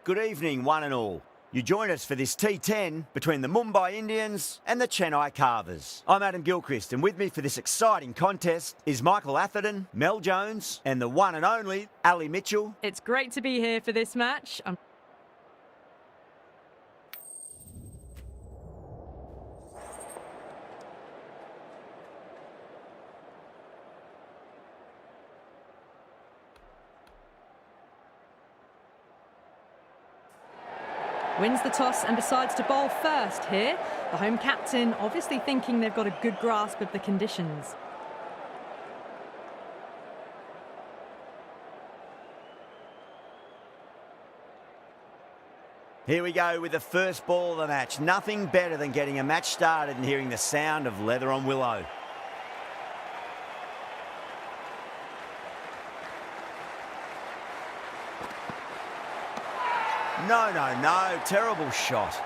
Good evening, one and all. You join us for this T10 between the Mumbai Indians and the Chennai Carvers. I'm Adam Gilchrist, and with me for this exciting contest is Michael Atherton, Mel Jones, and the one and only Ali Mitchell. It's great to be here for this match. Wins the toss and decides to bowl first here. The home captain obviously thinking they've got a good grasp of the conditions. Here we go with the first ball of the match. Nothing better than getting a match started and hearing the sound of leather on willow. No, terrible shot.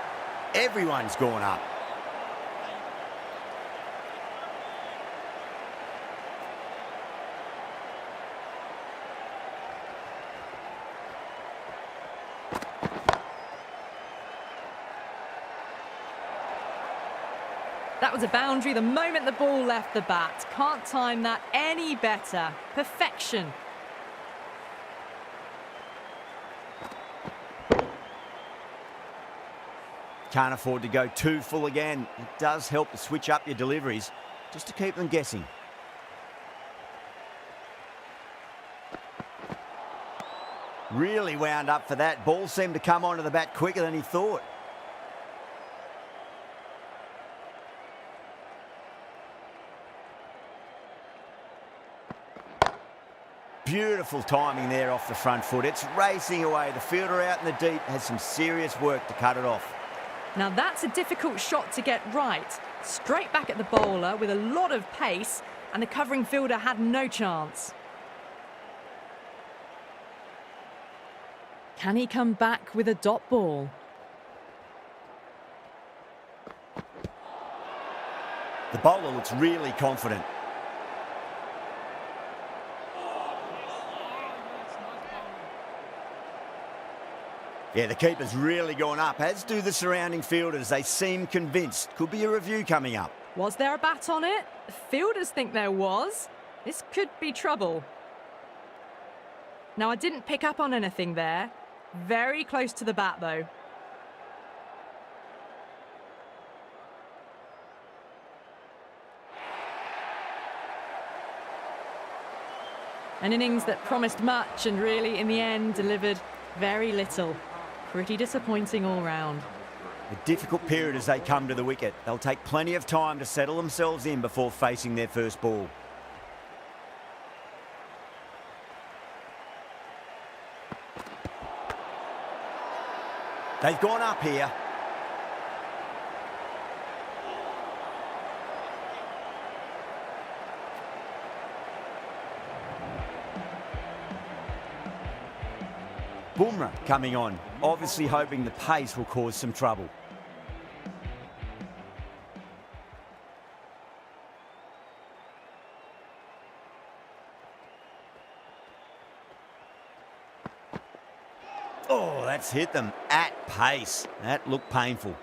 Everyone's gone up. That was a boundary the moment the ball left the bat. Can't time that any better. Perfection. Can't afford to go too full again. It does help to switch up your deliveries, just to keep them guessing. Really wound up for that. Ball seemed to come onto the bat quicker than he thought. Beautiful timing there off the front foot. It's racing away. The fielder out in the deep has some serious work to cut it off. Now that's a difficult shot to get right. Straight back at the bowler with a lot of pace, and the covering fielder had no chance. Can he come back with a dot ball? The bowler looks really confident. Yeah, the keeper's really gone up, as do the surrounding fielders. They seem convinced. Could be a review coming up. Was there a bat on it? The fielders think there was. This could be trouble. Now, I didn't pick up on anything there. Very close to the bat, though. An innings that promised much and really, in the end, delivered very little. Pretty disappointing all round. A difficult period as they come to the wicket. They'll take plenty of time to settle themselves in before facing their first ball. They've gone up here. Bumrah coming on, obviously hoping the pace will cause some trouble. Oh, that's hit them at pace. That looked painful.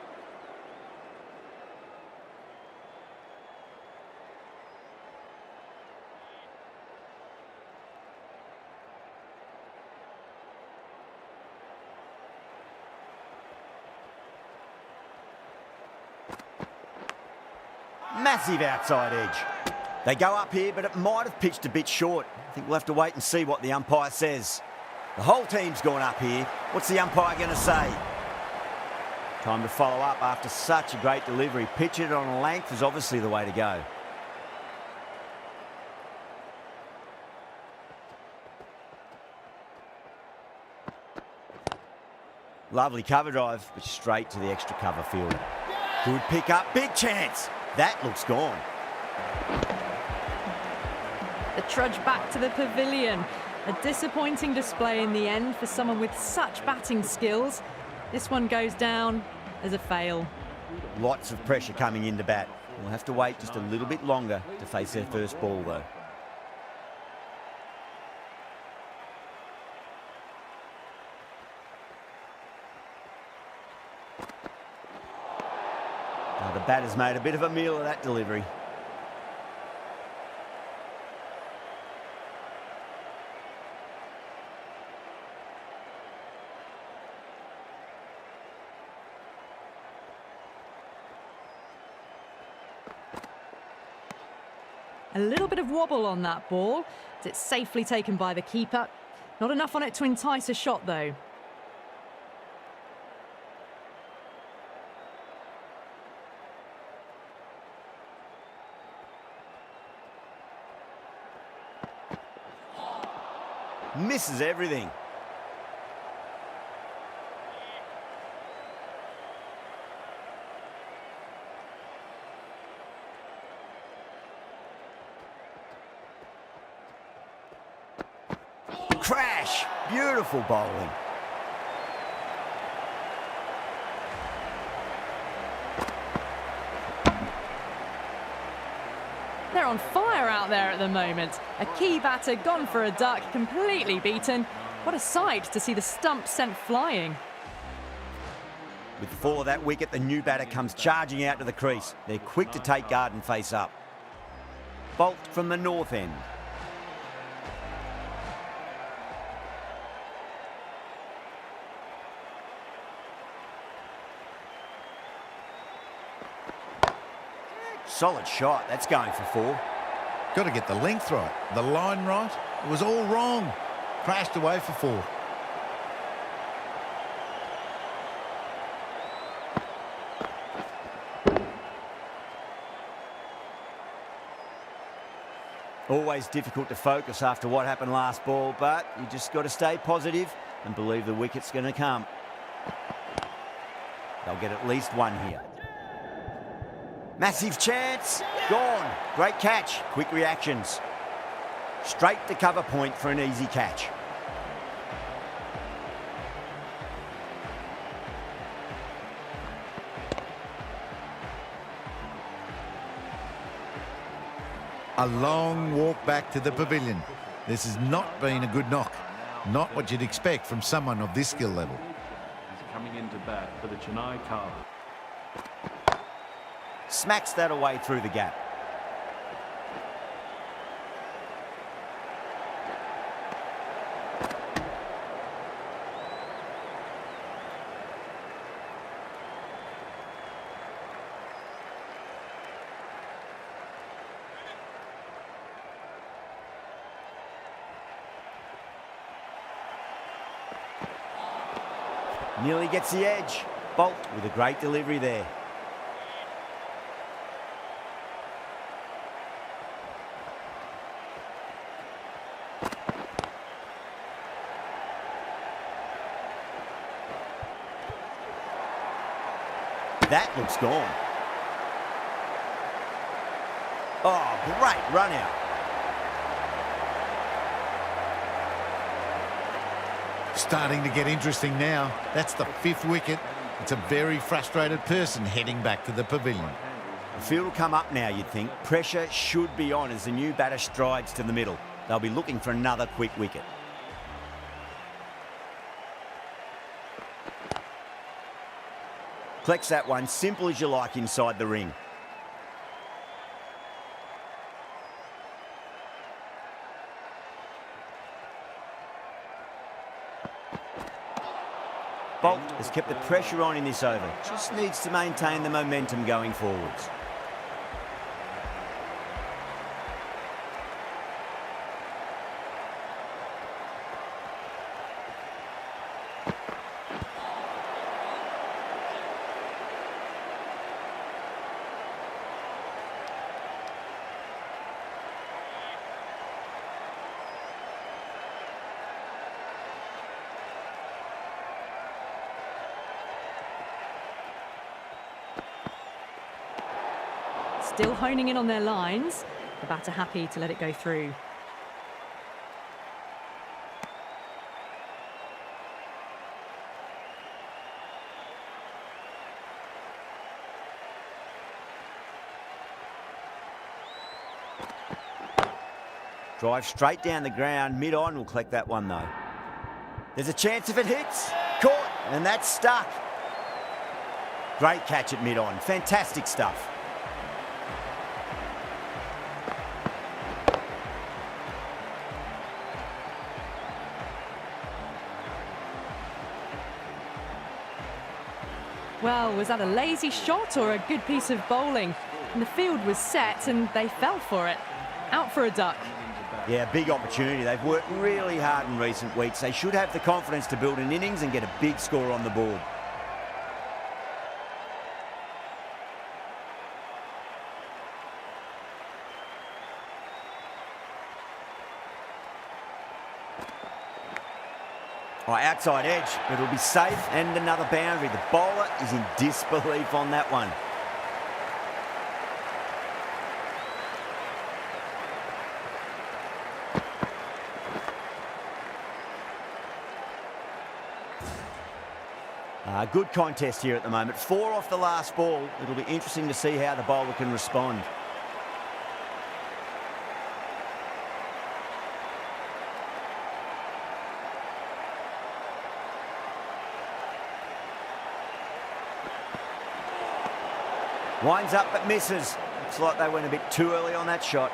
Massive outside edge. They go up here, but it might have pitched a bit short. I think we'll have to wait and see what the umpire says. The whole team's gone up here. What's the umpire going to say? Time to follow up after such a great delivery. Pitch it on a length is obviously the way to go. Lovely cover drive, but straight to the extra cover field. Good pick up, big chance. That looks gone. The trudge back to the pavilion. A disappointing display in the end for someone with such batting skills. This one goes down as a fail. Lots of pressure coming into bat. We'll have to wait just a little bit longer to face their first ball, though. batter's made a bit of a meal of that delivery. A little bit of wobble on that ball. It's safely taken by the keeper. Not enough on it to entice a shot, though. Misses everything. Crash! Beautiful bowling. They're on fire out there at the moment. A key batter gone for a duck, completely beaten. What a sight to see the stump sent flying. With the fall of that wicket, the new batter comes charging out to the crease. They're quick to take guard and face up. Bolt from the north end. Solid shot. That's going for 4. Got to get the length right, the line right. It was all wrong. Crashed away for 4. Always difficult to focus after what happened last ball, but you just got to stay positive and believe the wicket's going to come. They'll get at least one here. Massive chance. Gone. Great catch. Quick reactions. Straight to cover point for an easy catch. A long walk back to the pavilion. This has not been a good knock. Not what you'd expect from someone of this skill level. He's coming into bat for the Chennai Car. Smacks that away through the gap. Nearly gets the edge. Bolt with a great delivery there. That looks gone. Oh, great run out. Starting to get interesting now. That's the 5th wicket. It's a very frustrated person heading back to the pavilion. The field will come up now, you'd think. Pressure should be on as the new batter strides to the middle. They'll be looking for another quick wicket. Collects that one, simple as you like inside the ring. Bolt has kept the pressure on in this over. Just needs to maintain the momentum going forwards. Still honing in on their lines. The batter happy to let it go through. Drive straight down the ground. Mid-on will collect that one though. There's a chance if it hits. Caught, and that's stuck. Great catch at mid-on. Fantastic stuff. Well, was that a lazy shot or a good piece of bowling? And the field was set and they fell for it. Out for a duck. Yeah, big opportunity. They've worked really hard in recent weeks. They should have the confidence to build an innings and get a big score on the board. Oh, outside edge, but it'll be safe and another boundary. The bowler is in disbelief on that one. Good contest here at the moment. 4 off the last ball. It'll be interesting to see how the bowler can respond. Winds up but misses. Looks like they went a bit too early on that shot.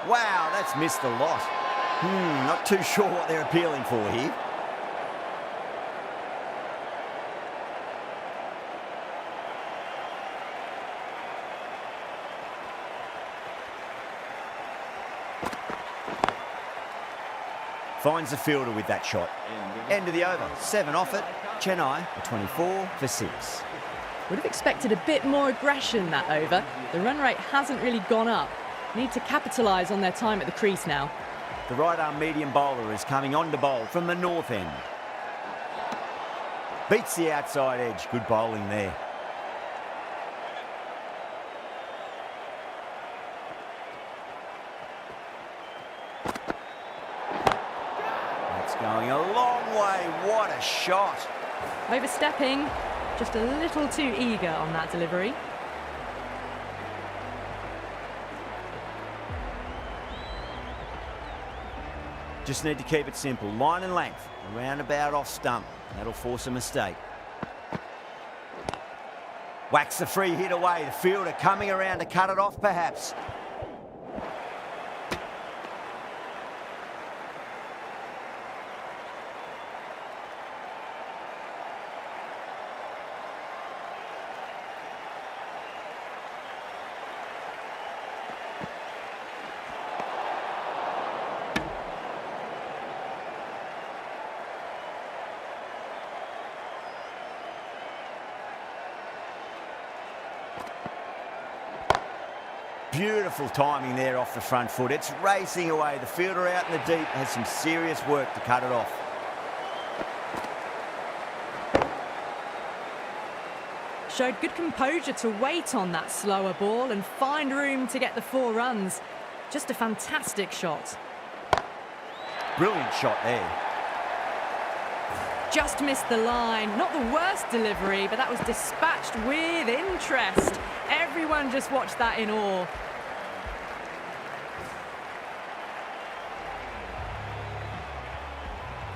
Wow, that's missed a lot. Not too sure what they're appealing for here. Finds the fielder with that shot. End of the over. 7 off it. Chennai are 24 for 6. Would have expected a bit more aggression that over. The run rate hasn't really gone up. Need to capitalise on their time at the crease now. The right-arm medium bowler is coming on to bowl from the north end. Beats the outside edge. Good bowling there. That's going a long way. What a shot. Overstepping, just a little too eager on that delivery. Just need to keep it simple. Line and length. Around about off stump. That'll force a mistake. Whacks the free hit away. The fielder coming around to cut it off perhaps. Beautiful timing there off the front foot. It's racing away. The fielder out in the deep has some serious work to cut it off. Showed good composure to wait on that slower ball and find room to get the 4 runs. Just a fantastic shot. Brilliant shot there. Just missed the line. Not the worst delivery, but that was dispatched with interest. Everyone just watched that in awe.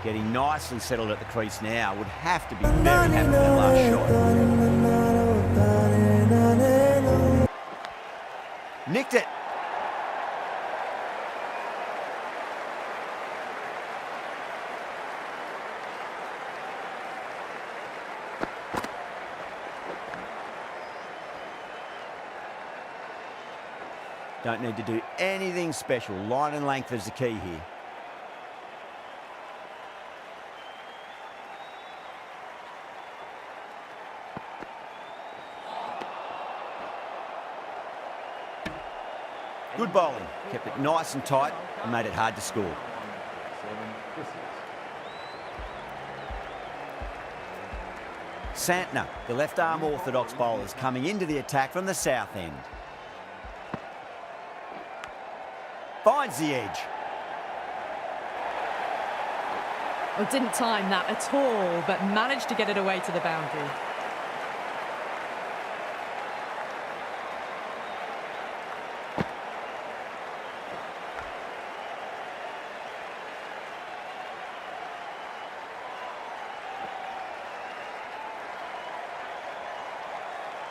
Getting nicely settled at the crease now. Would have to be very happy with that last shot. Nicked it. Don't need to do anything special. Line and length is the key here. Good bowling. Kept it nice and tight and made it hard to score. Santner, the left-arm orthodox bowlers coming into the attack from the south end. Finds the edge. Oh, didn't time that at all, but managed to get it away to the boundary.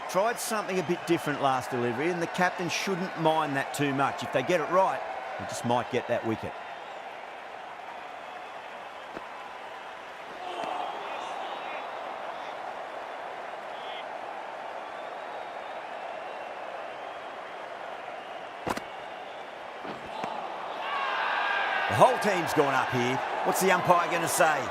Tried something a bit different last delivery, and the captain shouldn't mind that too much. If they get it right, they just might get that wicket. The whole team's gone up here. What's the umpire going to say?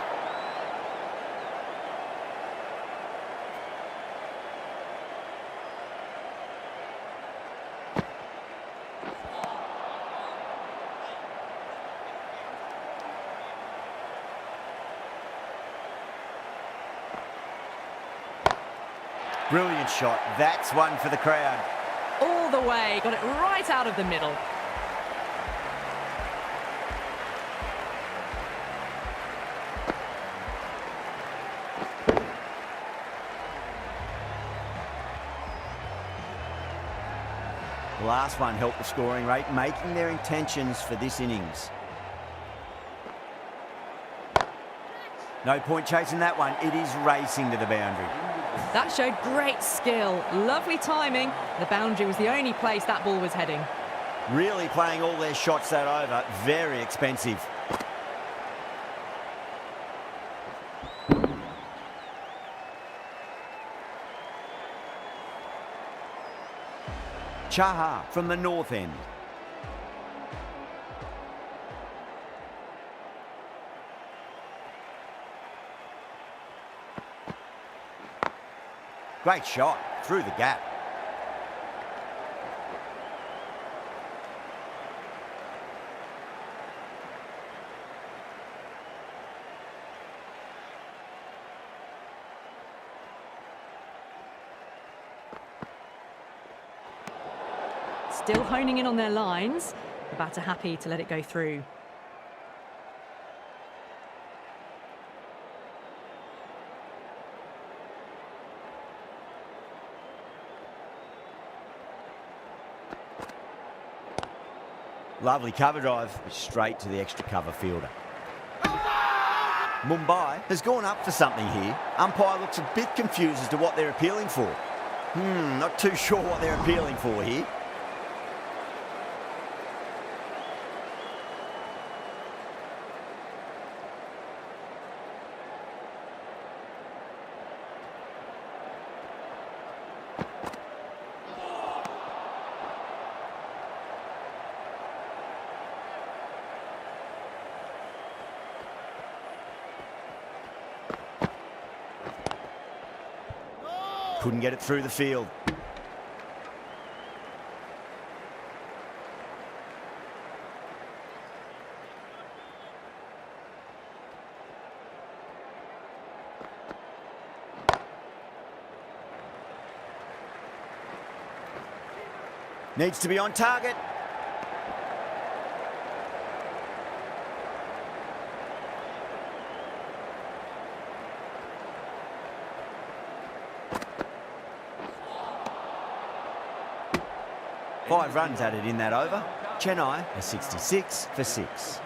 Brilliant shot. That's one for the crowd. All the way, got it right out of the middle. The last one helped the scoring rate, making their intentions for this innings. No point chasing that one. It is racing to the boundary. That showed great skill, lovely timing. The boundary was the only place that ball was heading. Really playing all their shots that over. Very expensive. Chahar from the north end. Great shot through the gap. Still honing in on their lines. The batter happy to let it go through. Lovely cover drive, straight to the extra cover fielder. Mumbai has gone up for something here. Umpire looks a bit confused as to what they're appealing for. Not too sure what they're appealing for here. Couldn't get it through the field. Needs to be on target. Five runs added in that over. Chennai are 66 for 6.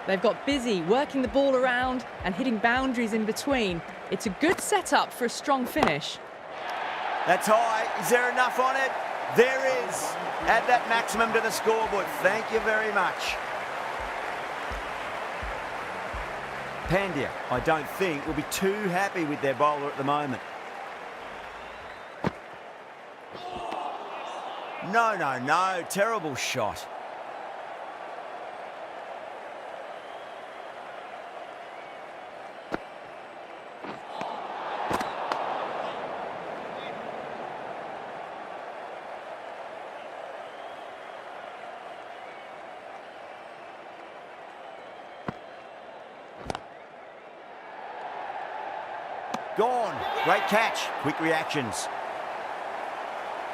They've got busy working the ball around and hitting boundaries in between. It's a good setup for a strong finish. That's high. Is there enough on it? There is. Add that maximum to the scoreboard. Thank you very much. Pandya, I don't think, will be too happy with their bowler at the moment. No. Terrible shot. Gone. Great catch. Quick reactions.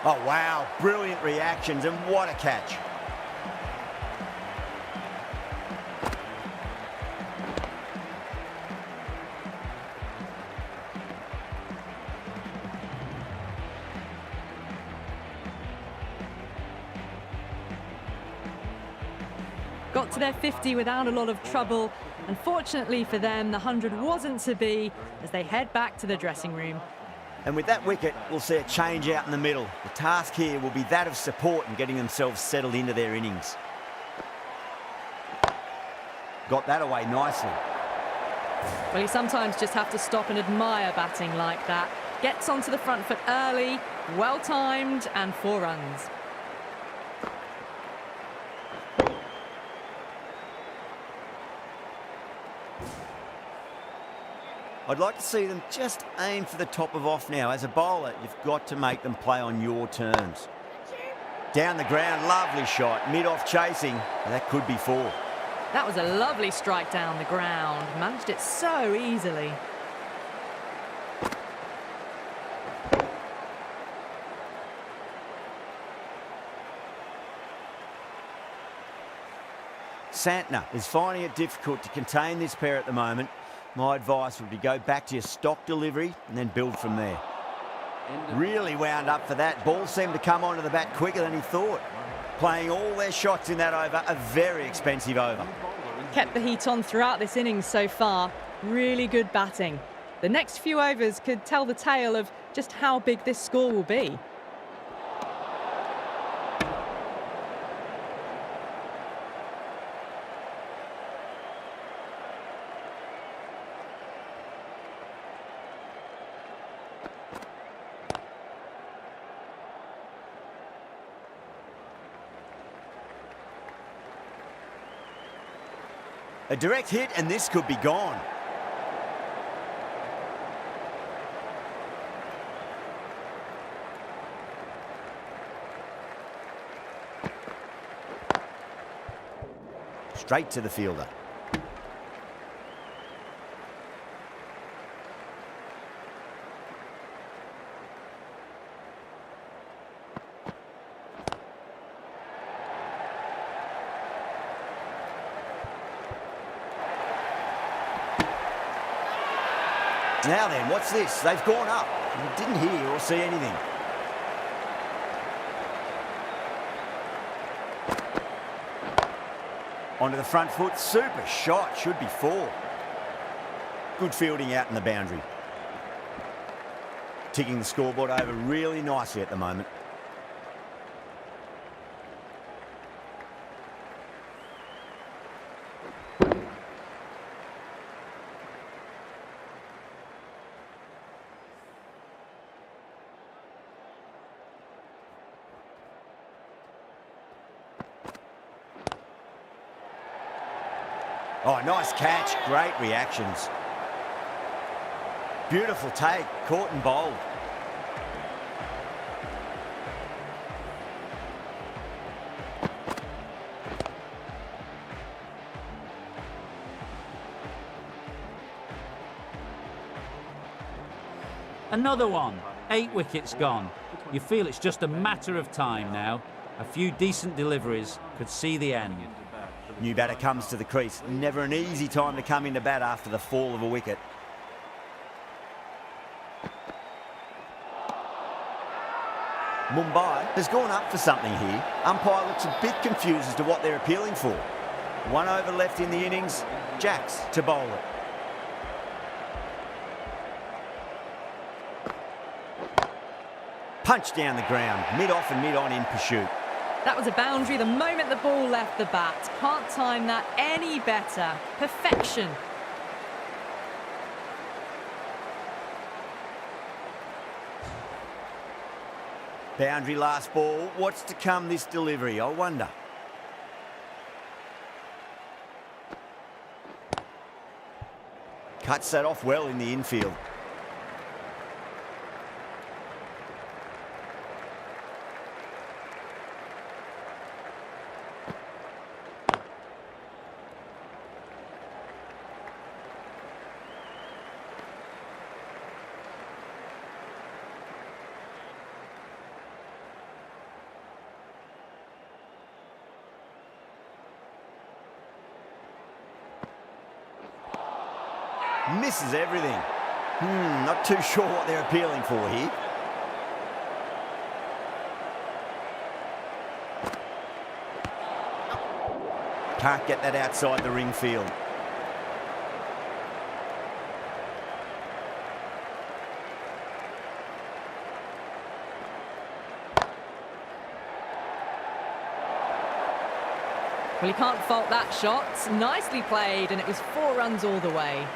Oh, wow. Brilliant reactions, and what a catch. Got to their 50 without a lot of trouble. Unfortunately for them, the 100 wasn't to be as they head back to the dressing room. And with that wicket, we'll see a change out in the middle. The task here will be that of support and getting themselves settled into their innings. Got that away nicely. Well, you sometimes just have to stop and admire batting like that. Gets onto the front foot early, well-timed, and 4 runs. I'd like to see them just aim for the top of off now. As a bowler, you've got to make them play on your terms. Down the ground, lovely shot. Mid-off chasing, and that could be 4. That was a lovely strike down the ground. Managed it so easily. Santner is finding it difficult to contain this pair at the moment. My advice would be go back to your stock delivery and then build from there. Really wound up for that. Ball seemed to come onto the bat quicker than he thought. Playing all their shots in that over, a very expensive over. Kept the heat on throughout this innings so far. Really good batting. The next few overs could tell the tale of just how big this score will be. A direct hit, and this could be gone. Straight to the fielder. Now then, what's this? They've gone up. I didn't hear or see anything. Onto the front foot. Super shot. Should be 4. Good fielding out in the boundary. Ticking the scoreboard over really nicely at the moment. Oh, nice catch. Great reactions. Beautiful take. Caught and bowled. Another one. 8 wickets gone. You feel it's just a matter of time now. A few decent deliveries could see the end. New batter comes to the crease. Never an easy time to come into bat after the fall of a wicket. Mumbai has gone up for something here. Umpire looks a bit confused as to what they're appealing for. 1 over left in the innings. Jacks to bowl it. Punch down the ground. Mid-off and mid-on in pursuit. That was a boundary the moment the ball left the bat. Can't time that any better. Perfection. Boundary last ball. What's to come this delivery, I wonder. Cuts that off well in the infield. Misses everything. Not too sure what they're appealing for here. Can't get that outside the ring field. Well, you can't fault that shot. Nicely played, and it was 4 runs all the way.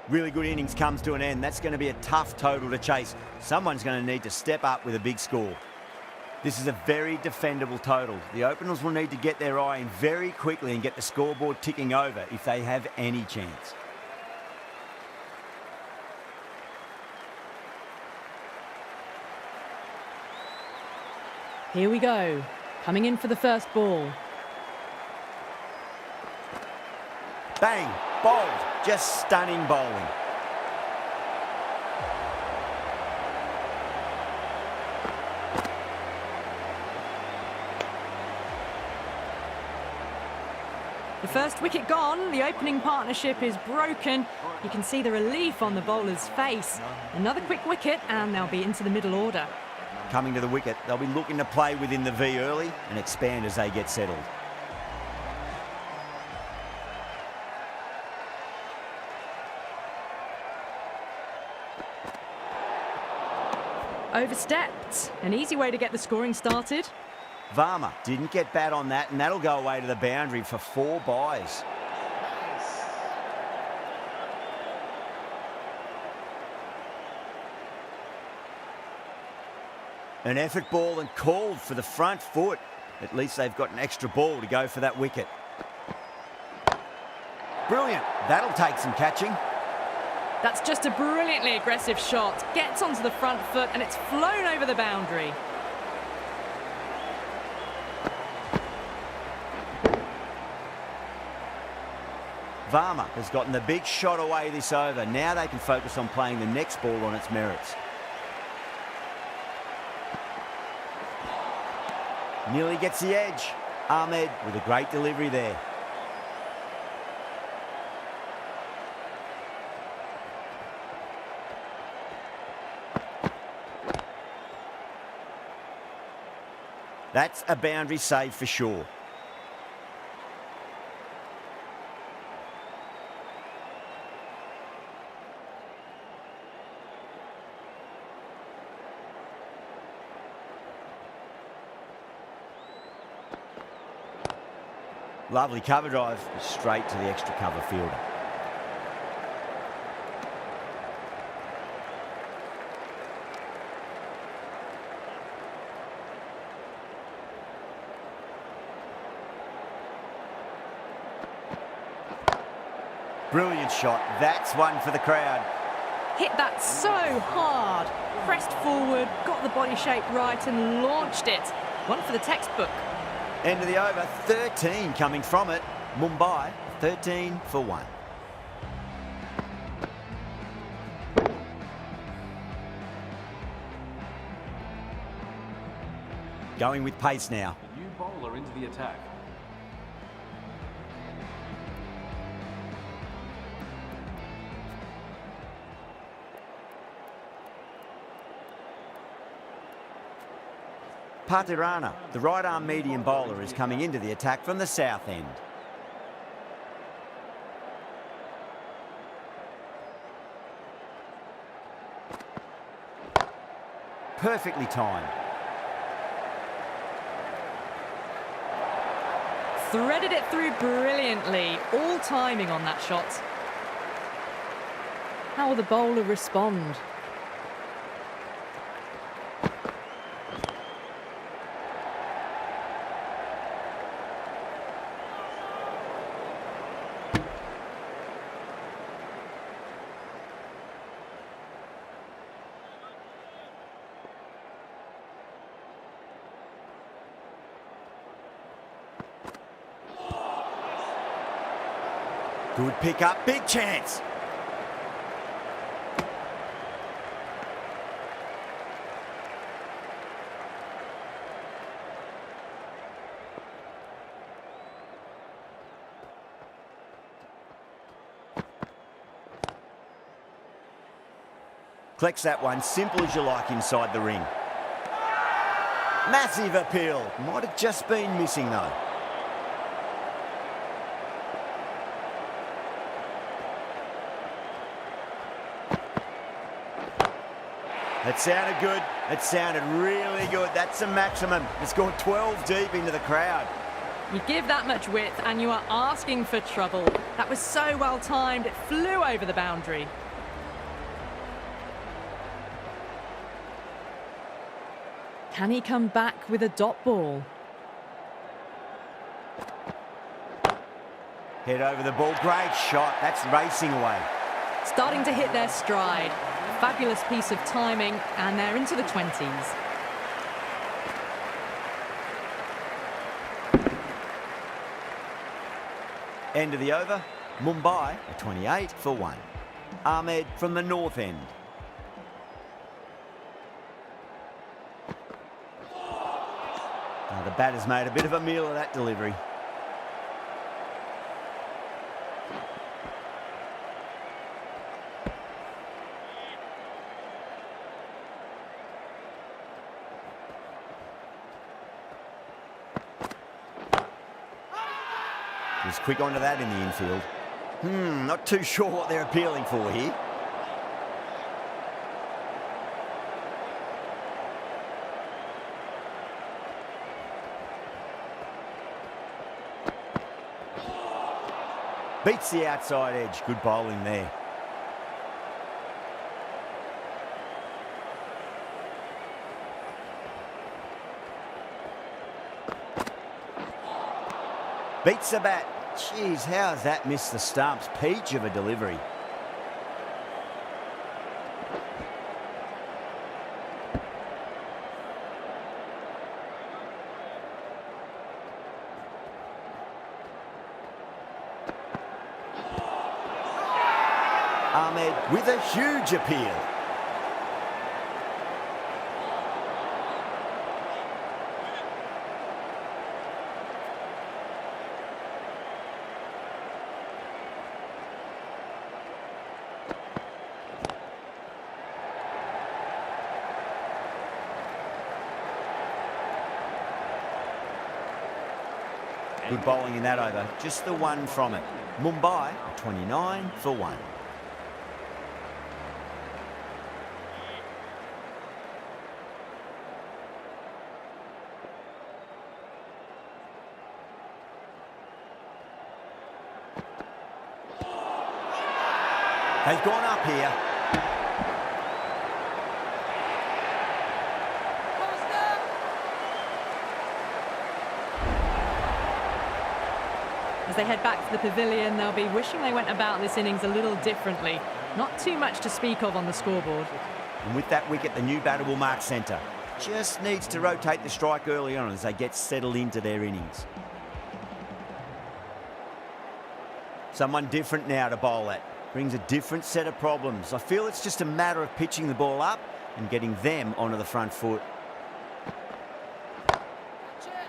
Really good innings comes to an end. That's going to be a tough total to chase. Someone's going to need to step up with a big score. This is a very defendable total. The openers will need to get their eye in very quickly and get the scoreboard ticking over if they have any chance. Here we go. Coming in for the first ball. Bang! Bowled. Just stunning bowling. The first wicket gone. The opening partnership is broken. You can see the relief on the bowler's face. Another quick wicket and they'll be into the middle order. Coming to the wicket, they'll be looking to play within the V early and expand as they get settled. Overstepped. An easy way to get the scoring started. Varma didn't get bat on that, and that'll go away to the boundary for 4 byes. An effort ball and called for the front foot. At least they've got an extra ball to go for that wicket. Brilliant. That'll take some catching. That's just a brilliantly aggressive shot. Gets onto the front foot and it's flown over the boundary. Varma has gotten the big shot away this over. Now they can focus on playing the next ball on its merits. Nearly gets the edge. Ahmed with a great delivery there. That's a boundary save for sure. Lovely cover drive, straight to the extra cover fielder. Brilliant shot. That's one for the crowd. Hit that so hard. Pressed forward, got the body shape right and launched it. One for the textbook. End of the over, 13 coming from it. Mumbai, 13 for 1. Going with pace now. A new bowler into the attack. Patirana, the right-arm medium bowler, is coming into the attack from the south end. Perfectly timed. Threaded it through brilliantly. All timing on that shot. How will the bowler respond? Good pick up, big chance. Collects that one, simple as you like inside the ring. Massive appeal. Might have just been missing though. That sounded good. It sounded really good. That's a maximum. It's gone 12 deep into the crowd. You give that much width and you are asking for trouble. That was so well timed, it flew over the boundary. Can he come back with a dot ball? Head over the ball. Great shot. That's racing away. Starting to hit their stride. A fabulous piece of timing, and they're into the 20s. End of the over. Mumbai are 28 for 1. Ahmed from the north end. Now the batter's made a bit of a meal of that delivery. Just quick onto that in the infield. Not too sure what they're appealing for here. Beats the outside edge. Good bowling there. Beats the bat. Jeez, how has that missed the stumps? Peach of a delivery. Ahmed with a huge appeal. Good bowling in that over. Just the one from it. Mumbai, 29 for 1. They've gone up here. As they head back to the pavilion, they'll be wishing they went about this innings a little differently. Not too much to speak of on the scoreboard. And with that wicket, the new batter will mark centre. Just needs to rotate the strike early on as they get settled into their innings. Someone different now to bowl at. Brings a different set of problems. I feel it's just a matter of pitching the ball up and getting them onto the front foot.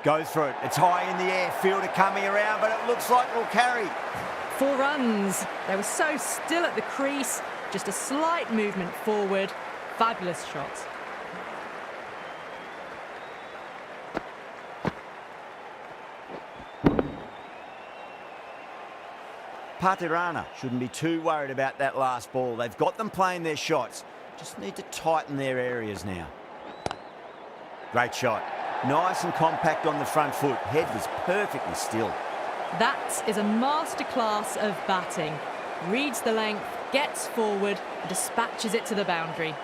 Goes for it. It's high in the air. Fielder coming around, but it looks like it'll carry. 4 runs. They were so still at the crease. Just a slight movement forward. Fabulous shots. Patirana shouldn't be too worried about that last ball. They've got them playing their shots. Just need to tighten their areas now. Great shot. Nice and compact on the front foot. Head was perfectly still. That is a masterclass of batting. Reads the length, gets forward, and dispatches it to the boundary.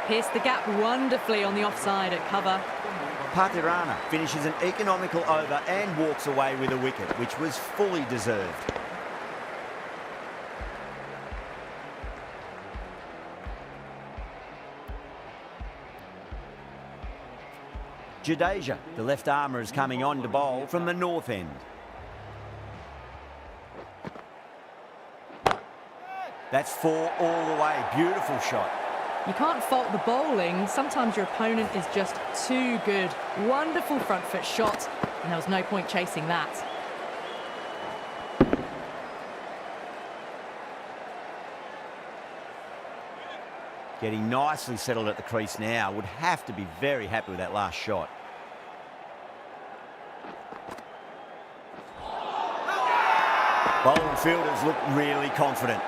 Pierced the gap wonderfully on the offside at cover. Patirana finishes an economical over and walks away with a wicket, which was fully deserved. Jadeja, the left armour, is coming on to bowl from the north end. That's 4 all the way. Beautiful shot. You can't fault the bowling. Sometimes your opponent is just too good. Wonderful front foot shot, and there was no point chasing that. Getting nicely settled at the crease now. Would have to be very happy with that last shot. Bowling fielders look really confident.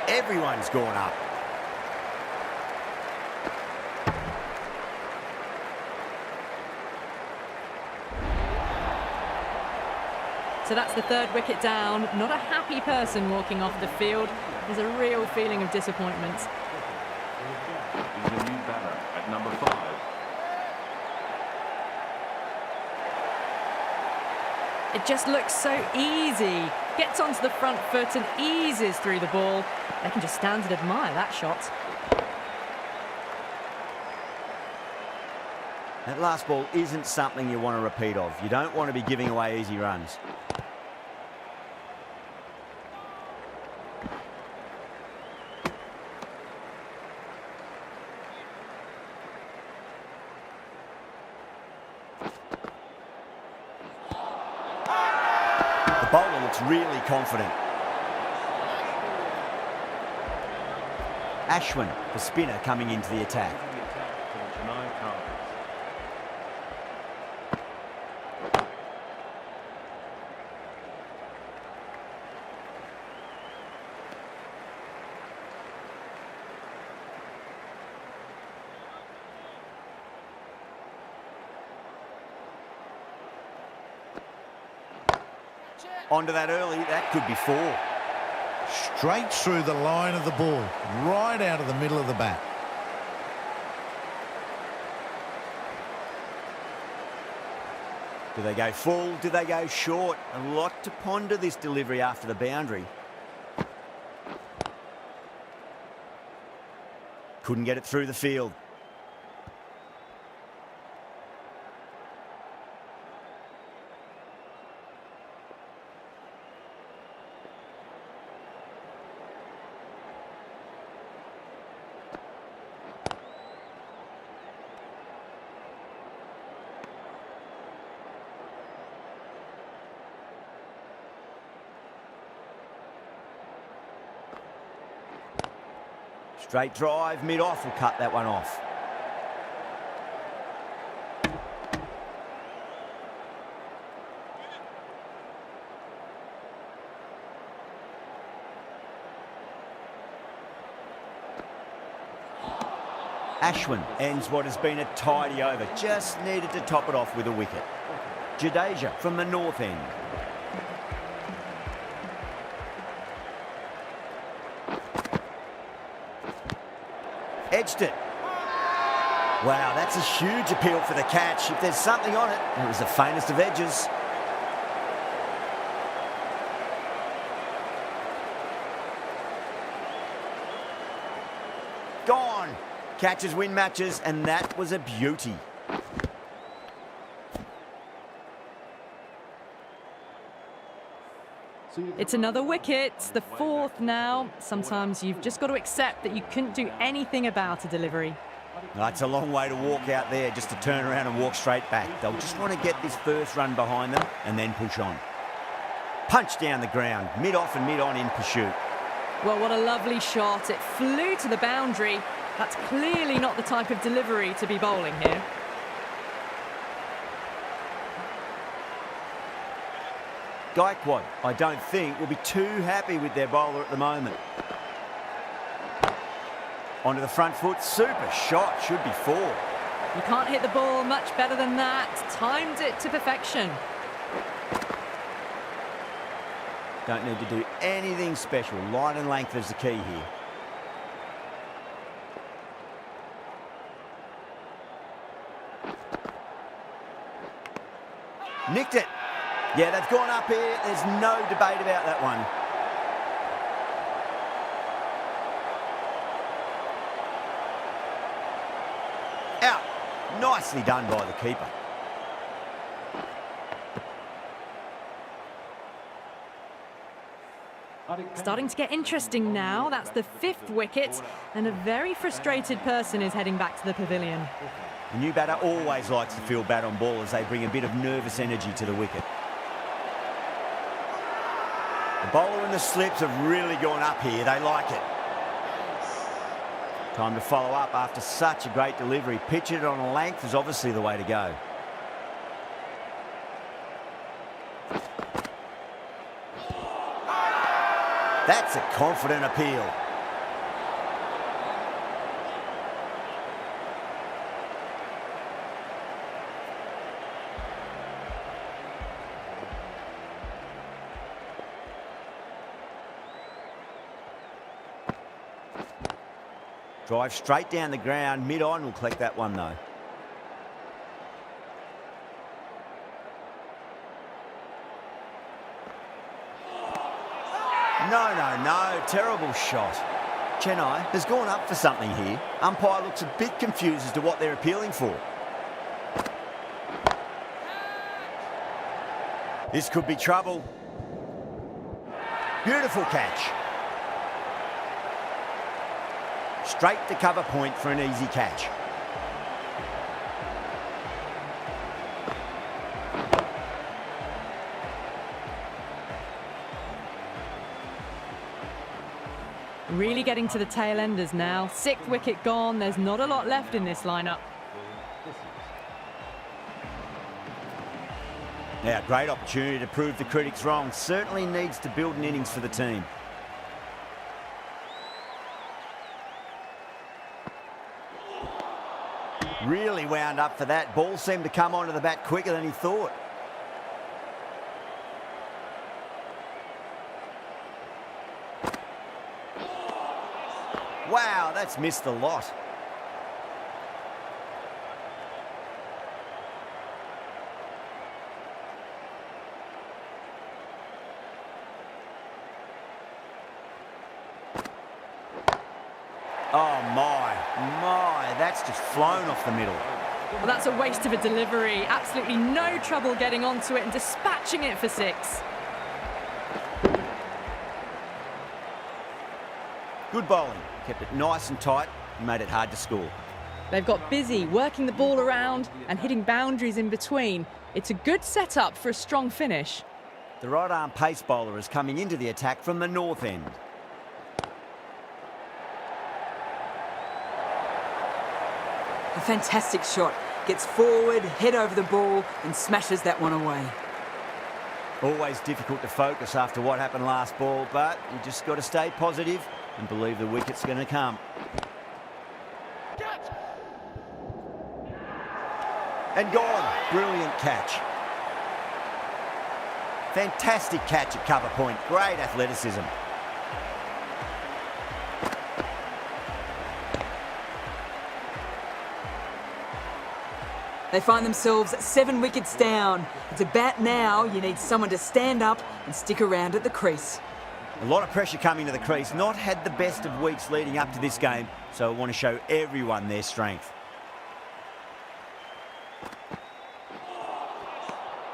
Everyone's gone up. So that's the 3rd wicket down. Not a happy person walking off the field. There's a real feeling of disappointment. Is the new batter at number 5. It just looks so easy. Gets onto the front foot and eases through the ball. They can just stand and admire that shot. That last ball isn't something you want to repeat of. You don't want to be giving away easy runs. The bowler looks really confident. Ashwin, the spinner, coming into the attack. Into the attack for the Chennai Calmers. Onto that early, that could be 4. Straight through the line of the ball, right out of the middle of the bat. Do they go full? Do they go short? A lot to ponder this delivery after the boundary. Couldn't get it through the field. Straight drive, mid-off will cut that one off. Ashwin ends what has been a tidy over. Just needed to top it off with a wicket. Jadeja from the north end. Edged it. Wow, that's a huge appeal for the catch. If there's something on it, it was the faintest of edges. Gone. Catches win matches, and that was a beauty. It's another wicket, the 4th now. Sometimes you've just got to accept that you couldn't do anything about a delivery. It's a long way to walk out there just to turn around and walk straight back. They'll just want to get this first run behind them and then push on. Punch down the ground, mid-off and mid-on in pursuit. Well, what a lovely shot. It flew to the boundary. That's clearly not the type of delivery to be bowling here. Gaikwad, I don't think, will be too happy with their bowler at the moment. Onto the front foot, super shot, should be 4. You can't hit the ball much better than that. Timed it to perfection. Don't need to do anything special. Line and length is the key here. Nicked it. Yeah, they've gone up here. There's no debate about that one. Out. Nicely done by the keeper. Starting to get interesting now. That's the 5th wicket, and a very frustrated person is heading back to the pavilion. The new batter always likes to feel bat on ball as they bring a bit of nervous energy to the wicket. The bowler and the slips have really gone up here. They like it. Time to follow up after such a great delivery. Pitch it on a length is obviously the way to go. That's a confident appeal. Drive straight down the ground. Mid-on will collect that one though. No. Terrible shot. Chennai has gone up for something here. Umpire looks a bit confused as to what they're appealing for. This could be trouble. Beautiful catch. Straight to cover point for an easy catch. Really getting to the tail enders now. 6th wicket gone. There's not a lot left in this lineup. Now, great opportunity to prove the critics wrong. Certainly needs to build an innings for the team. Really wound up for that. Ball seemed to come onto the bat quicker than he thought. Wow, that's missed a lot. Oh my, that's just flown off the middle. Well, that's a waste of a delivery. Absolutely no trouble getting onto it and dispatching it for 6. Good bowling. Kept it nice and tight and made it hard to score. They've got busy working the ball around and hitting boundaries in between. It's a good setup for a strong finish. The right-arm pace bowler is coming into the attack from the north end. A fantastic shot. Gets forward, head over the ball and smashes that one away. Always difficult to focus after what happened last ball, but you just got to stay positive and believe the wicket's going to come. And gone. Brilliant catch. Fantastic catch at cover point. Great athleticism. They find themselves 7 wickets down. It's about now you need someone to stand up and stick around at the crease. A lot of pressure coming to the crease. Not had the best of weeks leading up to this game, so I want to show everyone their strength.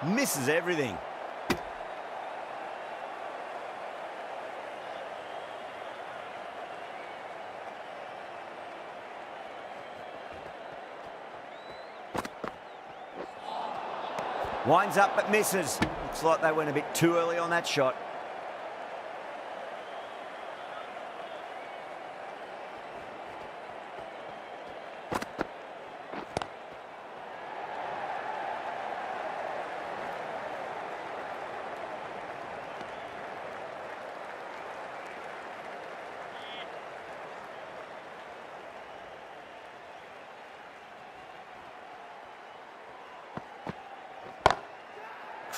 Misses everything. Winds up but misses. Looks like they went a bit too early on that shot.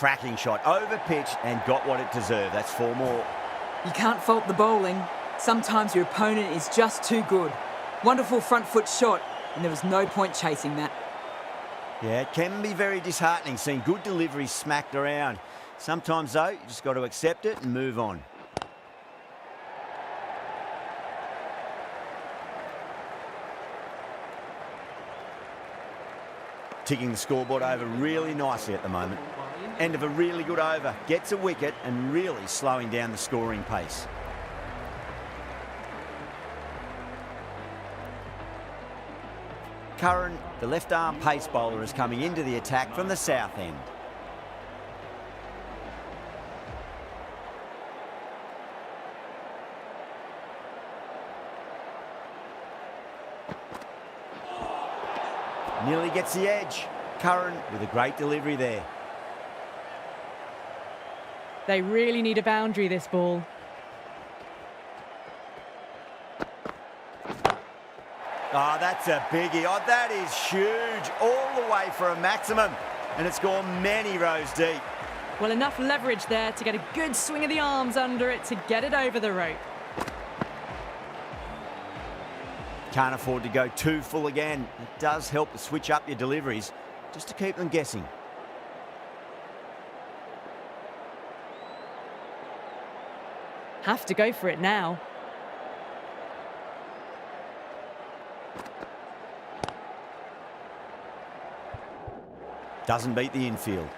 cracking shot. Over-pitched and got what it deserved. That's 4 more. You can't fault the bowling. Sometimes your opponent is just too good. Wonderful front foot shot, and there was no point chasing that. Yeah, it can be very disheartening seeing good deliveries smacked around. Sometimes, though, you just got to accept it and move on. Ticking the scoreboard over really nicely at the moment. End of a really good over. Gets a wicket and really slowing down the scoring pace. Curran, the left-arm pace bowler, is coming into the attack from the south end. Nearly gets the edge. Curran with a great delivery there. They really need a boundary, this ball. Oh, that's a biggie. Oh, that is huge. All the way for a maximum. And it's gone many rows deep. Well, enough leverage there to get a good swing of the arms under it to get it over the rope. Can't afford to go too full again. It does help to switch up your deliveries just to keep them guessing. Have to go for it now. Doesn't beat the infield.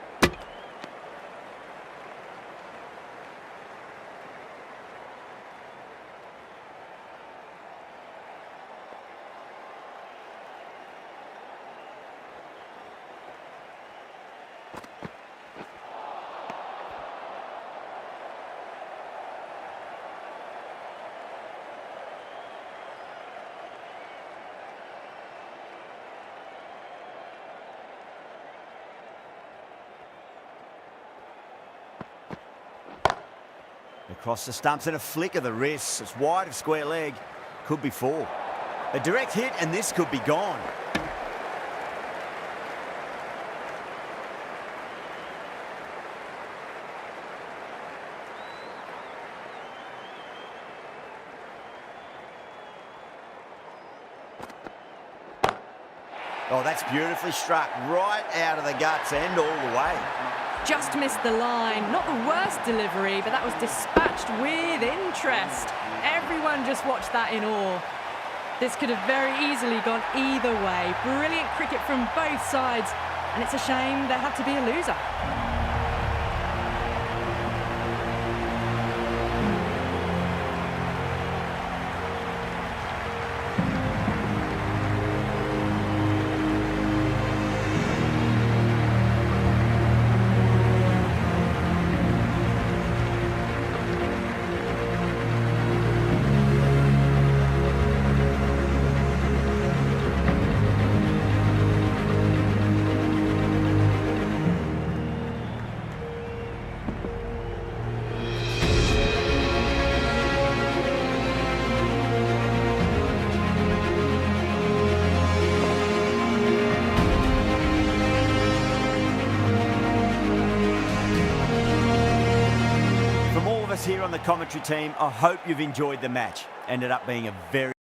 Across the stumps and a flick of the wrist. It's wide of square leg. Could be 4. A direct hit and this could be gone. Oh, that's beautifully struck. Right out of the guts and all the way. Just missed the line. Not the worst delivery, but that was dispatched with interest. Everyone just watched that in awe. This could have very easily gone either way. Brilliant cricket from both sides, and it's a shame there had to be a loser. Here on the commentary team, I hope you've enjoyed the match. Ended up being a very